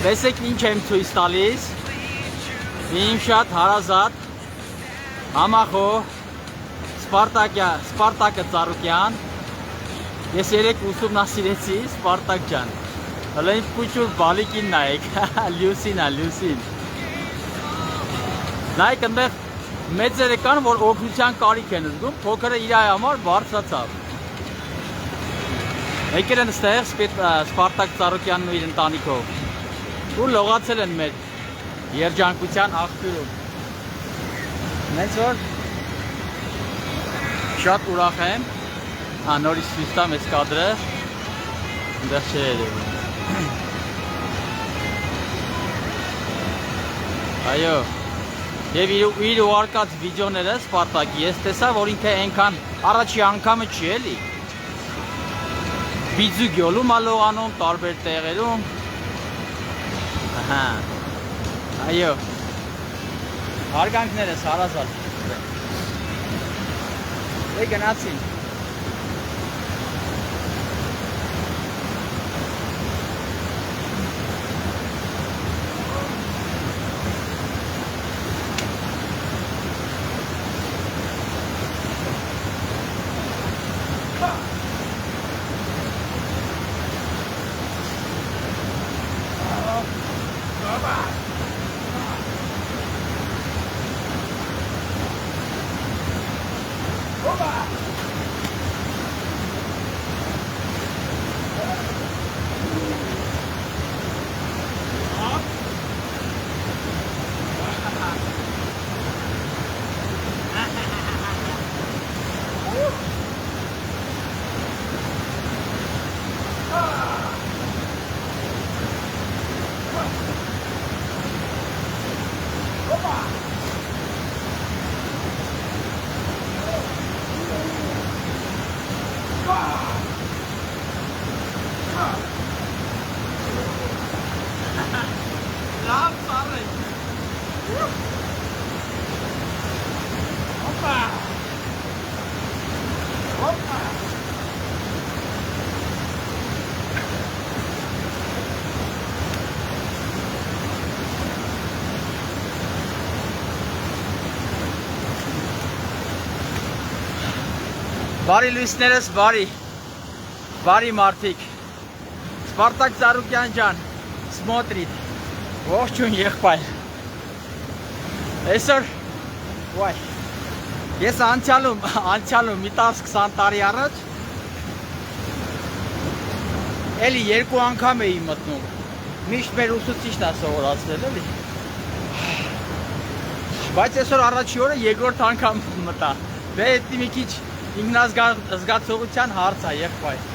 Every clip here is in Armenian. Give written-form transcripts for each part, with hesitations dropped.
Տեսեք ինչ եմ ցույց տալիս։ Իմ շատ հարազատ համախոհ Սպարտակը Ծառուկյան։ Ես երեք ուսումնասիրեցի Սպարտակ ջան։ Հələ ինձ փուչուր բալիկին նայեք, Լյուսին։ Նայեք այնտեղ մեծերը կան, որ օգնության կարիք են զգում, փոքրը իր համար բարձրացավ։ Եկել են ստեղ Սպարտակ Ծառուկյանն ու իր ընտանիքով։ Ու լողացել են մեր երջանկության աղբյուրում։ Նենց որ շատ ուրախ եմ, նորից ցույց տամ այս կադրը, այնտեղ չէր երևում։ Այո, եւ իր ուղարկած վիդեոները Սպարտակի ես տեսա, որ ինքը այնքան առաջի անգամը չի էլի։ Բիձու գյոլում ա լողանում, տարբեր տեղերում։ Ահա։ Այո։ Հարգանքներս հարազատ։ Է գնացին։ Բարի լույսներս, բարի մարդիկ, Սպարտակ Ծառուկյան ջան, Սմոտրիտ, ողջույն եղբայր, այսօր, ես անցյալում, մի 10-20 տարի առաջ, էլի երկու անգամ էի մտնում, միշտ մեր ուսուցիչն է սովորացրել էլի, բայց այսօր առաջի օրը երկրորդ անգամ մտա, դե էդի մի քիչ ինքնազգացողության հարց է եղբայր,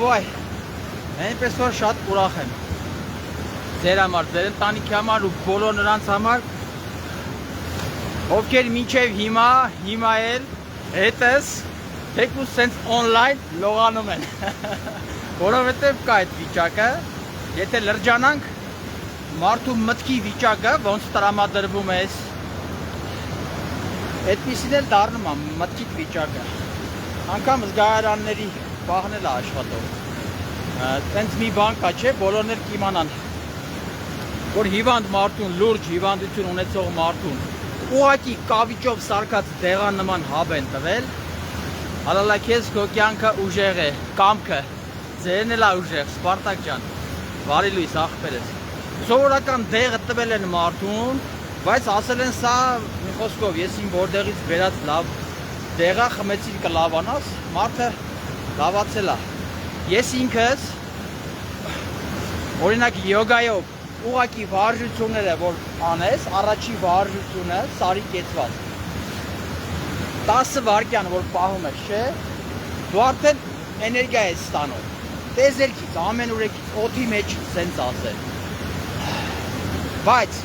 վայ, այնպես որ շատ ուրախ եմ, ձեր համար, ձեր ընտանիքի համար ու բոլոր նրանց համար, ովքեր մինչև հիմա էլ հետս թեկուզ սենց օնլայն լողանում են, որովհետև կա այդ վիճակը, եթե լրջանանք մարդու մտքի վիճակը, ոնց տրամադրվում ես, այդպիսին էլ դառնում է մտքիդ վիճակը, անգամ զգայարանների պահն էլ է աշխատող, տենց մի բան կա չէ, բոլորն էլ կիմանան, որ հիվանդ մարդուն, լուրջ հիվանդություն ունեցող մարդուն, ուղղակի կավիճով սարքած դեղան նման հաբ են տվել, հալալա քեզ քո կյանքը ուժեղ է, կամքը, ձերն էլ է ուժեղ, Սպարտակ ջան, բարի լույս աղբերս, սովորական դեղը տվել են մարդուն, բայց ասել են սա մի խոսքով, ես իմ որտեղից բերած լավ դեղա խմեցին կլավանաս, մարդը լավացել է, ես ինքս, օրինակ յոգայով, ուղղակի վարժությունները, որ անես, առաջի վարժությունը սարի կեցված, 10 վայրկյան, որ պահում ես, չէ, դու արդեն էներգիա ես ստանում, տեզերքից, ամեն ուրեկից, օդի մեջ սենց ասել, բայց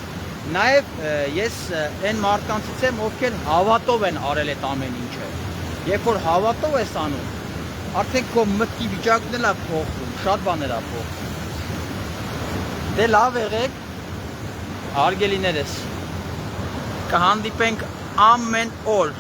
նաև ես այն մարդկանցից եմ, ովքեր հավատով են արել այդ ամեն ինչը, երբ որ հավատով ես անում, արդեն քո մտքի վիճակն էլ է փոխվում, շատ բաներ է փոխվում, դե լավ եղեք, հարգելիներս, կհանդիպենք ամեն օր